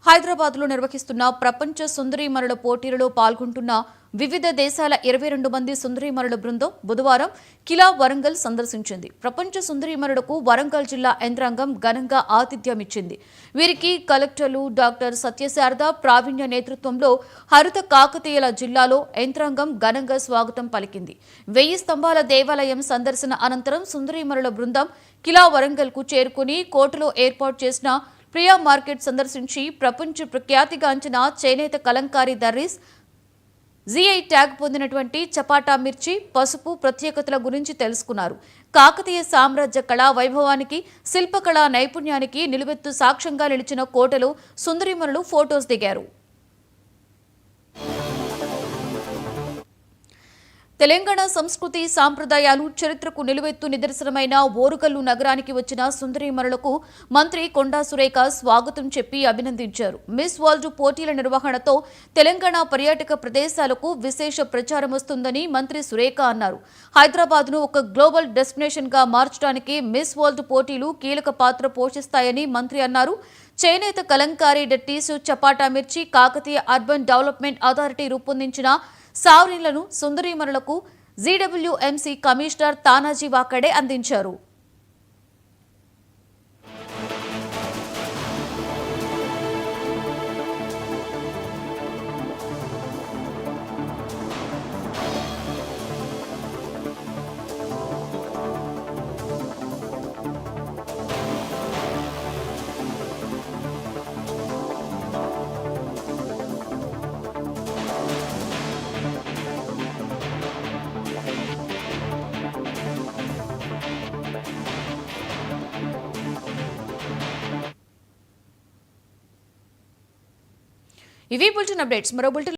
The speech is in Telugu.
హైదరాబాద్లో నిర్వహిస్తున్న ప్రపంచ సుందరీమణుల పోటీలలో పాల్గొంటున్న వివిధ దేశాల 22 మంది సుందరీమణుల బృందం బుధవారం కిలా వరంగల్ సందర్శించింది. ప్రపంచ సుందరీమణులకు వరంగల్ జిల్లా యంత్రాంగం ఘనంగా ఆతిథ్యం ఇచ్చింది. వీరికి కలెక్టర్లు డాక్టర్ సత్యశారద ప్రావీణ్య నేతృత్వంలో హరిత కాకతీయుల జిల్లాలో యంత్రాంగం ఘనంగా స్వాగతం పలికింది. 1000 స్తంభాల దేవాలయం సందర్శన అనంతరం సుందరీమణుల బృందం కిలా వరంగల్కు చేరుకుని కోటలో ఏర్పాటు చేసిన ప్రియా మార్కెట్ సందర్శించి ప్రపంచ ప్రఖ్యాతిగాంచిన చేనేత కలంకారీ దర్రీస్ జీఐ ట్యాగ్ పొందినటువంటి చపాటా మిర్చి పసుపు ప్రత్యేకతల గురించి తెలుసుకున్నారు. కాకతీయ సామ్రాజ్య కళా వైభవానికి శిల్పకళా నైపుణ్యానికి నిలువెత్తు సాక్ష్యంగా నిలిచిన కోటలో సుందరీమణులు ఫోటోస్ దిగారు. తెలంగాణ సంస్కృతి సాంప్రదాయాలు చరిత్రకు నిలువెత్తు నిదర్శనమైన ఓరుగల్లు నగరానికి వచ్చిన సుందరీమణులకు మంత్రి కొండా సురేఖ స్వాగతం చెప్పి అభినందించారు. మిస్ వరల్డ్ పోటీల నిర్వహణతో తెలంగాణ పర్యాటక ప్రదేశాలకు విశేష ప్రచారం వస్తుందని మంత్రి సురేఖ అన్నారు. హైదరాబాద్ను ఒక గ్లోబల్ డెస్టినేషన్ గా మార్చడానికి మిస్ వరల్డ్ పోటీలు కీలక పాత్ర పోషిస్తాయని మంత్రి అన్నారు. చేనేత కలంకారీ డట్టీసు చపాటా మిర్చి కాకతీయ అర్బన్ డెవలప్మెంట్ అథారిటీ రూపొందించిన సావరీలను సుందరీమణులకు జీడబ్ల్యూఎంసీ కమిషనర్ తానాజీ వాకడే అందించారు. ఇవి బులెటిన్ అప్డేట్స్. మరో బులెటిన్